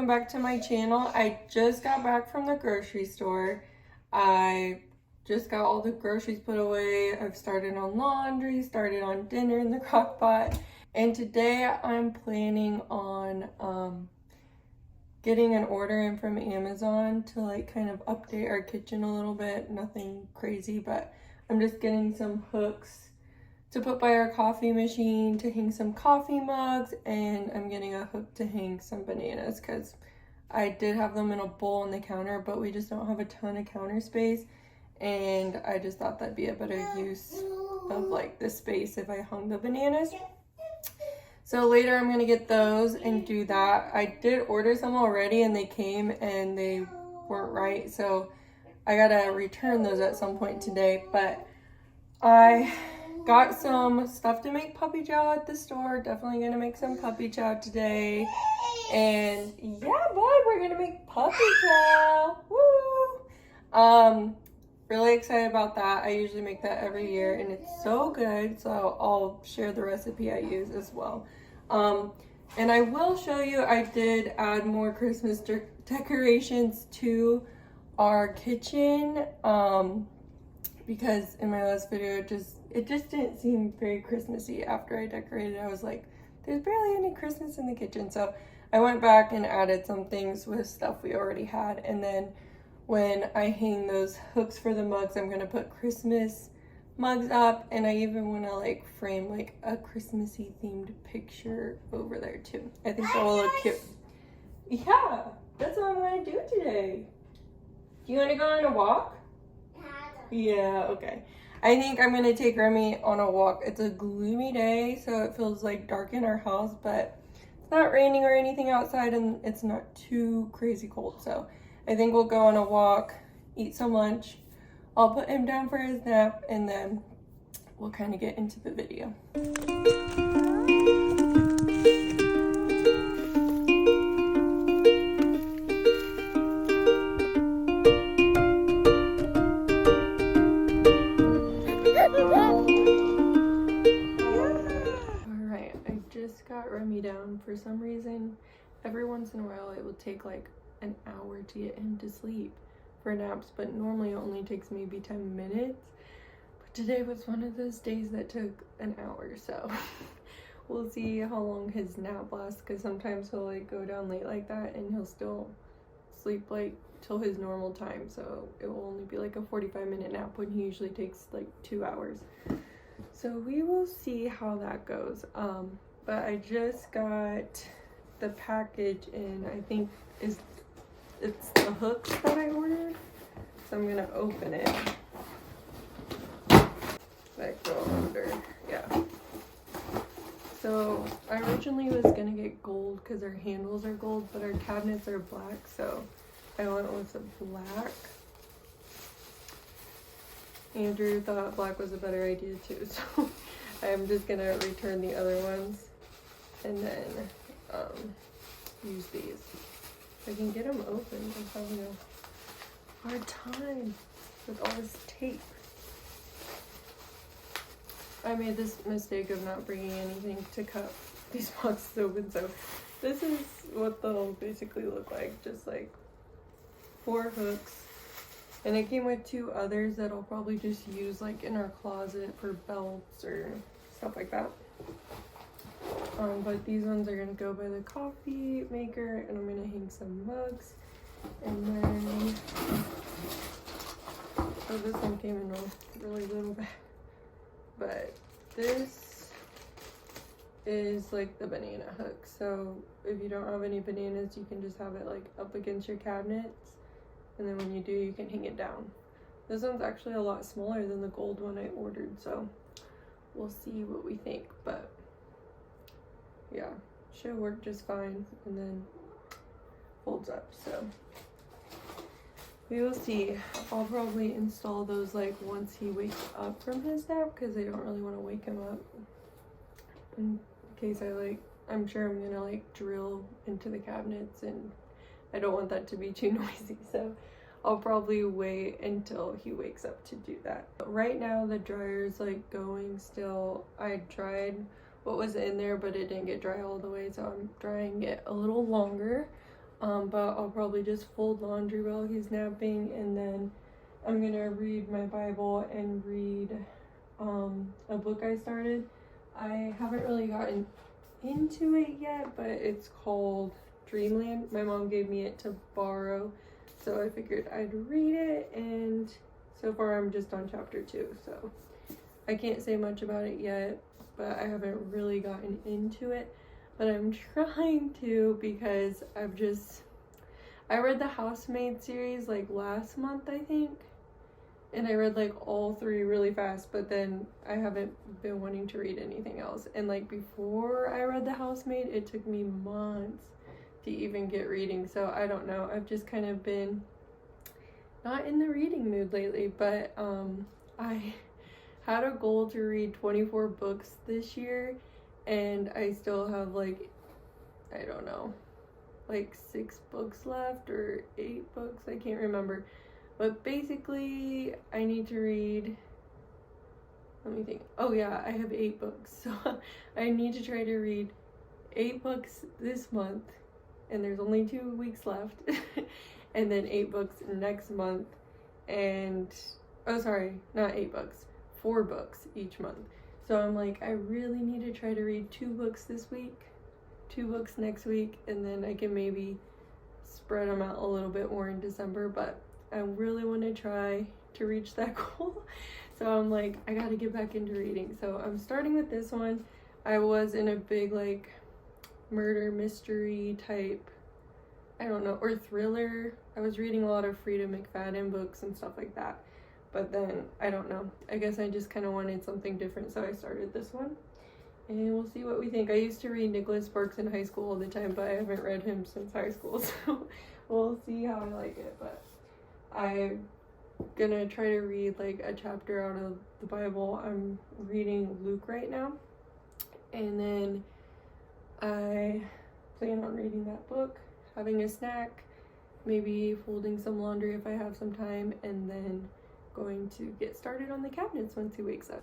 Back to my channel. I just got back from the grocery store. I just got all the groceries put away. I've started on laundry, started on dinner in the crock pot, and today I'm planning on getting an order in from Amazon to like kind of update our kitchen a little bit. Nothing crazy, but I'm just getting some hooks to put by our coffee machine to hang some coffee mugs, and I'm getting a hook to hang some bananas because I did have them in a bowl on the counter, but we just don't have a ton of counter space, and I just thought that'd be a better use of like the space if I hung the bananas. So later I'm gonna get those and do that. I did order some already and they came and they weren't right, so I gotta return those at some point today. But I got some stuff to make puppy chow at the store. Definitely gonna make some puppy chow today. And yeah, bud, we're gonna make puppy chow. Woo! Really excited about that. I usually make that every year and it's so good. So I'll share the recipe I use as well. And I will show you, I did add more Christmas decorations to our kitchen. Because in my last video, it just didn't seem very Christmassy after I decorated. I was like, there's barely any Christmas in the kitchen. So I went back and added some things with stuff we already had. And then when I hang those hooks for the mugs, I'm gonna put Christmas mugs up. And I even wanna like frame like a Christmassy themed picture over there too. I think that will look cute. Yeah, that's what I'm gonna do today. Do you wanna go on a walk? Yeah, okay. I think I'm gonna take Remy on a walk. It's a gloomy day, so it feels like dark in our house, but it's not raining or anything outside and it's not too crazy cold. So I think we'll go on a walk, eat some lunch. I'll put him down for his nap and then we'll kind of get into the video. Remy down. For some reason, every once in a while it will take like an hour to get him to sleep for naps, but normally it only takes maybe 10 minutes. But today was one of those days that took an hour, so we'll see how long his nap lasts, because sometimes he'll like go down late like that and he'll still sleep like till his normal time, so it will only be like a 45-minute nap when he usually takes like 2 hours. So we will see how that goes. But I just got the package and I think it's the hooks that I ordered. So I'm gonna open it. Like go under, yeah. So I originally was gonna get gold because our handles are gold, but our cabinets are black, so I went with the black. Andrew thought black was a better idea too, so I'm just gonna return the other ones and then use these. If I can get them open, I'm having a hard time with all this tape. I made this mistake of not bringing anything to cut these boxes open, so this is what they'll basically look like, just like 4 hooks. And it came with 2 others that I'll probably just use like in our closet for belts or stuff like that. But these ones are gonna go by the coffee maker, and I'm gonna hang some mugs. And then, oh, this one came in a really little bag. But this is like the banana hook. So if you don't have any bananas, you can just have it like up against your cabinets. And then when you do, you can hang it down. This one's actually a lot smaller than the gold one I ordered, so we'll see what we think. But yeah, should work just fine, and then folds up, so we will see. I'll probably install those like once he wakes up from his nap, because I don't really want to wake him up in case I like I'm sure I'm gonna like drill into the cabinets, and I don't want that to be too noisy, so I'll probably wait until he wakes up to do that. But right now the dryer's like going still. I dried what was in there, but it didn't get dry all the way, so I'm drying it a little longer. But I'll probably just fold laundry while he's napping, and then I'm gonna read my Bible and read a book I started. I haven't really gotten into it yet, but it's called Dreamland. My mom gave me it to borrow, so I figured I'd read it, and so far I'm just on chapter 2, so I can't say much about it yet, but I haven't really gotten into it, but I'm trying to, because I read the Housemaid series like last month, I think, and I read like all 3 really fast, but then I haven't been wanting to read anything else. And like before I read the Housemaid, it took me months to even get reading, so I don't know. I've just kind of been not in the reading mood lately, but I had a goal to read 24 books this year, and I still have like, I don't know, like 6 books left or 8 books, I can't remember. But basically, I need to read, let me think. Oh yeah, I have 8 books. So I need to try to read 8 books this month, and there's only 2 weeks left. And then 8 books next month, and, oh sorry, not 8 books, 4 books each month. So I'm like, I really need to try to read 2 books this week, 2 books next week, and then I can maybe spread them out a little bit more in December, but I really want to try to reach that goal. So I'm like, I gotta get back into reading. So I'm starting with this one. I was in a big like murder mystery type, I don't know, or thriller. I was reading a lot of Frida McFadden books and stuff like that. But then, I don't know, I guess I just kind of wanted something different, so I started this one. And we'll see what we think. I used to read Nicholas Sparks in high school all the time, but I haven't read him since high school, so we'll see how I like it. But I'm gonna try to read like a chapter out of the Bible. I'm reading Luke right now, and then I plan on reading that book, having a snack, maybe folding some laundry if I have some time, and then going to get started on the cabinets once he wakes up.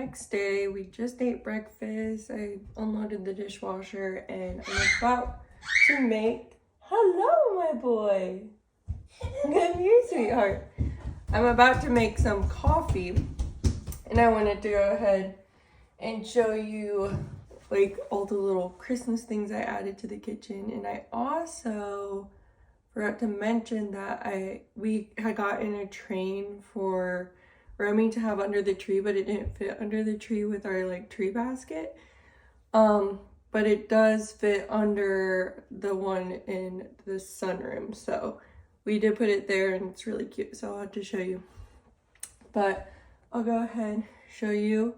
next day. We just ate breakfast. I unloaded the dishwasher and I'm about to make, hello my boy. Come here, sweetheart. I'm about to make some coffee and I wanted to go ahead and show you like all the little Christmas things I added to the kitchen. And I also forgot to mention that we had gotten a train for Remy to have under the tree, but it didn't fit under the tree with our like tree basket. But it does fit under the one in the sunroom. So we did put it there and it's really cute. So I'll have to show you. But I'll go ahead and show you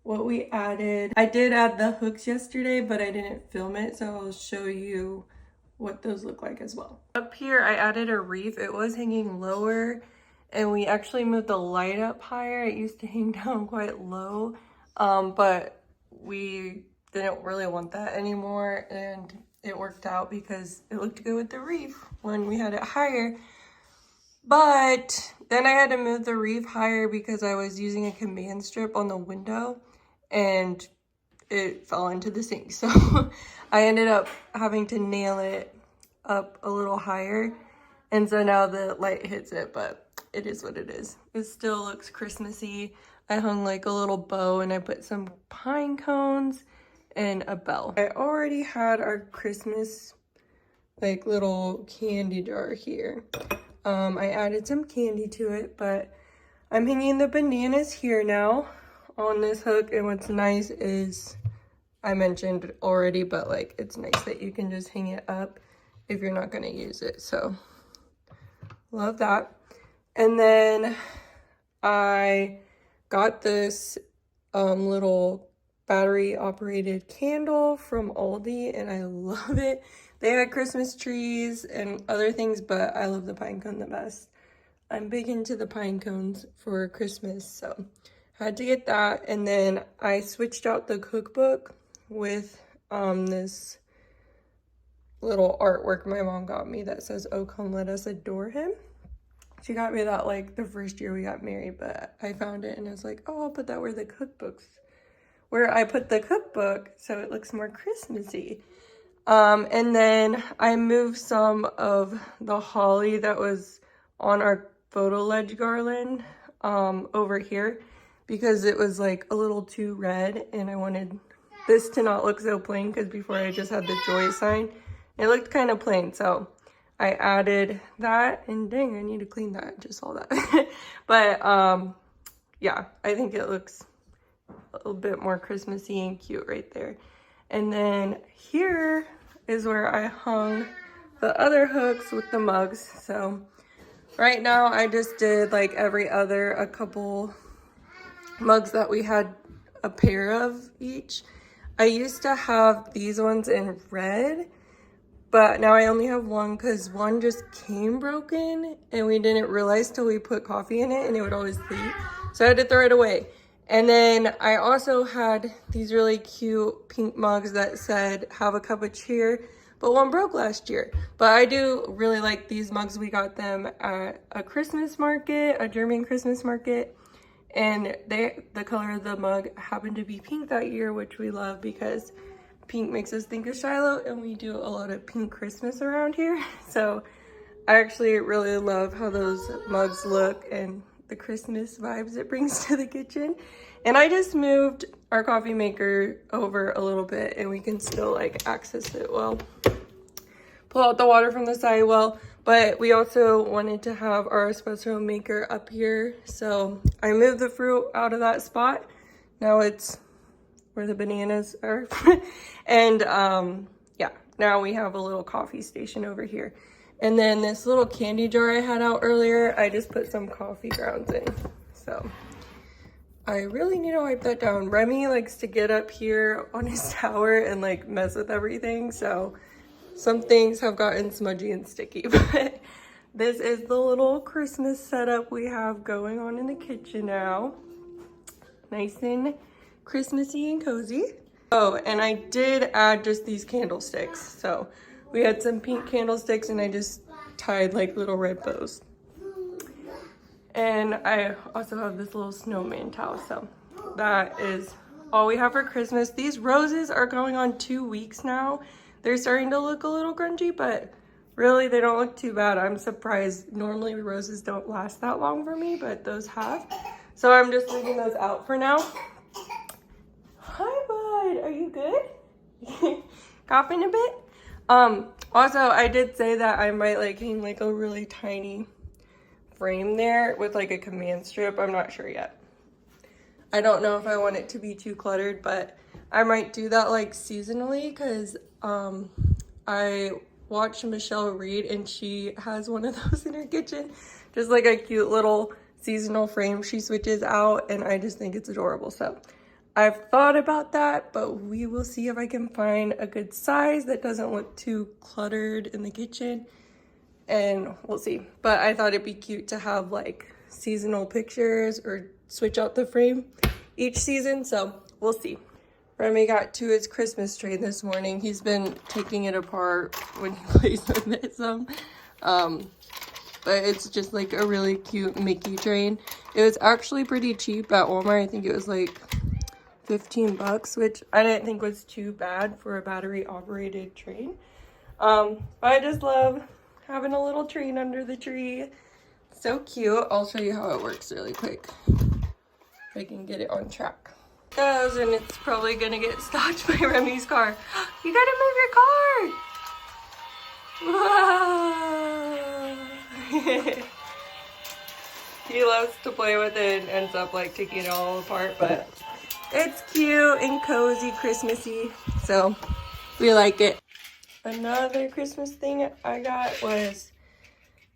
what we added. I did add the hooks yesterday, but I didn't film it. So I'll show you what those look like as well. Up here, I added a wreath. It was hanging lower and we actually moved the light up higher. It used to hang down quite low, but we didn't really want that anymore and it worked out because it looked good with the wreath when we had it higher. But then I had to move the wreath higher because I was using a command strip on the window and it fell into the sink. So I ended up having to nail it up a little higher. And so now the light hits it, but it is what it is. It still looks Christmassy. I hung like a little bow and I put some pine cones and a bell. I already had our Christmas like little candy jar here. I added some candy to it, but I'm hanging the bananas here now on this hook. And what's nice is, I mentioned already, but like it's nice that you can just hang it up if you're not gonna use it. So love that. And then I got this little battery operated candle from Aldi and I love it. They had Christmas trees and other things, but I love the pine cone the best. I'm big into the pine cones for Christmas, so had to get that. And then I switched out the cookbook with this little artwork my mom got me that says, "Oh, come let us adore him." She got me that like the first year we got married, but I found it and I was like, oh, I'll put that where I put the cookbook so it looks more Christmassy. And then I moved some of the holly that was on our photo ledge garland over here because it was like a little too red and I wanted this to not look so plain because before I just had the joy sign. It looked kind of plain, so I added that and dang, I need to clean that, just saw that. But yeah, I think it looks a little bit more Christmassy and cute right there. And then here is where I hung the other hooks with the mugs. So right now I just did like every other, a couple mugs that we had a pair of each. I used to have these ones in red, but now I only have one because one just came broken and we didn't realize till we put coffee in it and it would always leak. So I had to throw it away. And then I also had these really cute pink mugs that said, "Have a cup of cheer," but one broke last year. But I do really like these mugs. We got them at a Christmas market, a German Christmas market. And the color of the mug happened to be pink that year, which we love because pink makes us think of Shiloh and we do a lot of pink Christmas around here. So I actually really love how those mugs look and the Christmas vibes it brings to the kitchen. And I just moved our coffee maker over a little bit and we can still like access it well. Pull out the water from the side well, but we also wanted to have our espresso maker up here. So I moved the fruit out of that spot. Now it's where the bananas are. And yeah, now we have a little coffee station over here. And then this little candy jar I had out earlier, I just put some coffee grounds in. So I really need to wipe that down. Remy likes to get up here on his tower and like mess with everything. So some things have gotten smudgy and sticky, but this is the little Christmas setup we have going on in the kitchen now. Nice and Christmassy and cozy. Oh, and I did add just these candlesticks. So we had some pink candlesticks and I just tied like little red bows. And I also have this little snowman towel. So that is all we have for Christmas. These roses are going on 2 weeks now. They're starting to look a little grungy, but really they don't look too bad. I'm surprised. Normally roses don't last that long for me, but those have. So I'm just leaving those out for now. Hi, bud. Are you good? Coughing a bit? Also, I did say that I might like hang like a really tiny frame there with like a command strip. I'm not sure yet. I don't know if I want it to be too cluttered, but I might do that like seasonally because I watched Michelle Reed and she has one of those in her kitchen. Just like a cute little seasonal frame she switches out, and I just think it's adorable. So I've thought about that, but we will see if I can find a good size that doesn't look too cluttered in the kitchen, and we'll see. But I thought it'd be cute to have like seasonal pictures or switch out the frame each season, so we'll see. Remy got to his Christmas tree this morning. He's been taking it apart when he plays with it some. But it's just like a really cute Mickey train. It was actually pretty cheap at Walmart. I think it was like 15 bucks, which I didn't think was too bad for a battery operated train. But I just love having a little train under the tree. So cute. I'll show you how it works really quick. If I can get it on track. Goes, and it's probably gonna get stopped by Remy's car. You gotta move your car! Whoa! He loves to play with it and ends up like taking it all apart, but it's cute and cozy, Christmassy, so we like it. Another Christmas thing I got was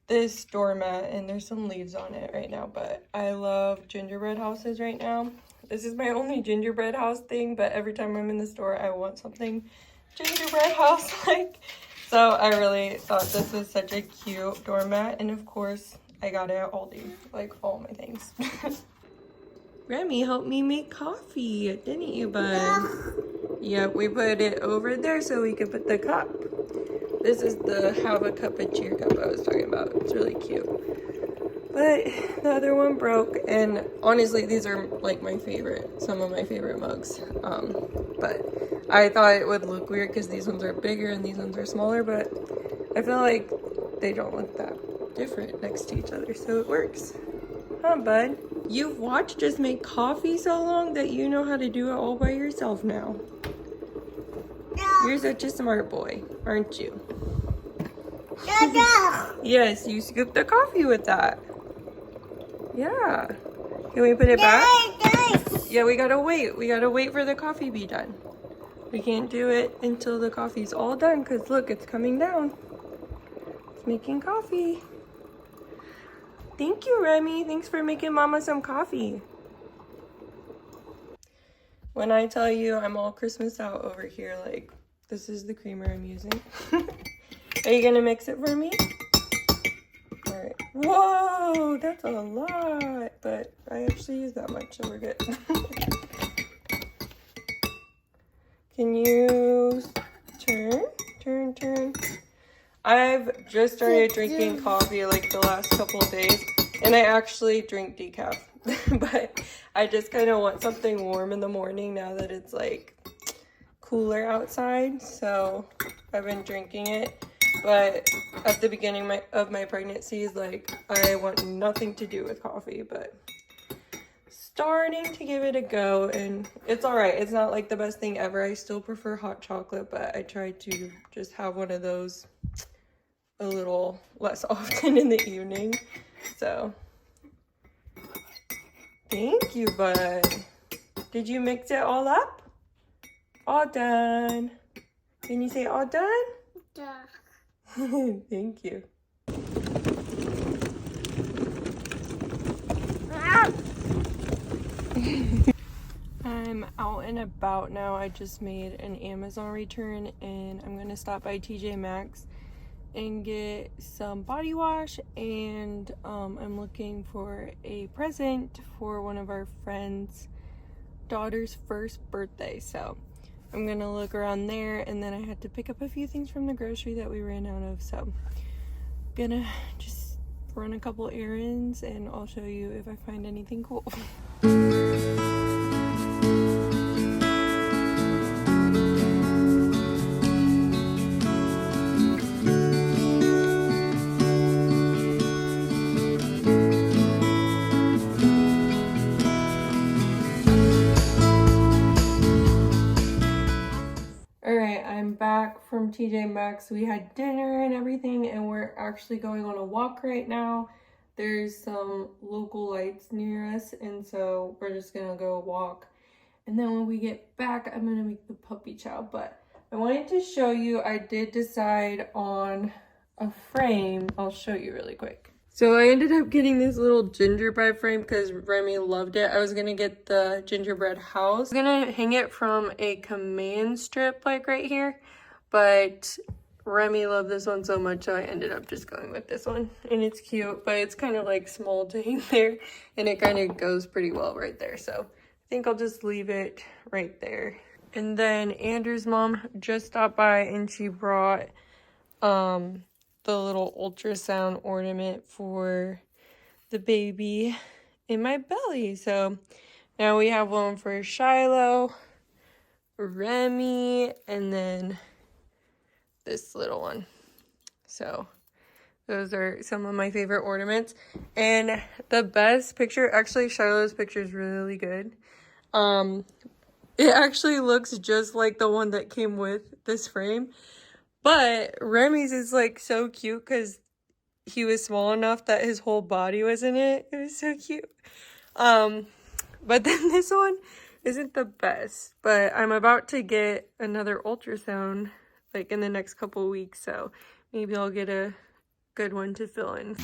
this doormat, and there's some leaves on it right now, but I love gingerbread houses right now. This is my only gingerbread house thing, but every time I'm in the store, I want something gingerbread house-like. So I really thought this was such a cute doormat, and of course, I got it at Aldi, like all my things. Remy helped me make coffee, didn't you, bud? Yep, we put it over there so we could put the cup. This is the have a cup of cheer cup I was talking about. It's really cute. But the other one broke, and honestly, these are like my favorite, some of my favorite mugs. But I thought it would look weird because these ones are bigger and these ones are smaller, but I feel like they don't look that different next to each other, so it works. Huh, bud? You've watched us make coffee so long that you know how to do it all by yourself now. You're such a smart boy, aren't you? Yes, you scooped the coffee with that. Yeah. Can we put it back? Yeah, we gotta wait. We gotta wait for the coffee to be done. We can't do it until the coffee's all done, because look, it's coming down. It's making coffee. Thank you, Remy. Thanks for making Mama some coffee. When I tell you I'm all Christmas out over here, like, this is the creamer I'm using. Are you gonna mix it for me? All right. Whoa, that's a lot, but I actually use that much, so we're good. Can you turn? I've just started drinking coffee like the last couple of days, and I actually drink decaf, but I just kind of want something warm in the morning now that it's like cooler outside, so I've been drinking it. But at the beginning of my pregnancies, like, I want nothing to do with coffee, but starting to give it a go, and it's all right. It's not like the best thing ever. I still prefer hot chocolate, but I try to just have one of those a little less often in the evening. So thank you, bud. Did you mix it all up? All done. Can you say all done? Yeah. Thank you. I'm out and about now. I just made an Amazon return, and I'm gonna stop by TJ Maxx and get some body wash, and I'm looking for a present for one of our friends' daughter's first birthday, so I'm gonna look around there, and then I had to pick up a few things from the grocery that we ran out of, so I'm gonna just run a couple errands and I'll show you if I find anything cool. Alright, I'm back from TJ Maxx. We had dinner and everything, and we're actually going on a walk right now. There's some local lights near us, and so we're just gonna go walk. And then when we get back, I'm gonna make the puppy chow. But I wanted to show you, I did decide on a frame. I'll show you really quick. So I ended up getting this little gingerbread frame because Remy loved it. I was gonna get the gingerbread house. I'm gonna hang it from a command strip like right here, but Remy loved this one so much, so I ended up just going with this one. And it's cute, but it's kind of like small to hang there, and it kind of goes pretty well right there. So I think I'll just leave it right there. And then Andrew's mom just stopped by and she brought the little ultrasound ornament for the baby in my belly. So now we have one for Shiloh, Remy, and then this little one. So those are some of my favorite ornaments. And the best picture, actually Shiloh's picture is really good. It actually looks just like the one that came with this frame. But Remy's is like so cute because he was small enough that his whole body was in it. It was so cute. But then this one isn't the best. But I'm about to get another ultrasound like in the next couple weeks. So maybe I'll get a good one to fill in.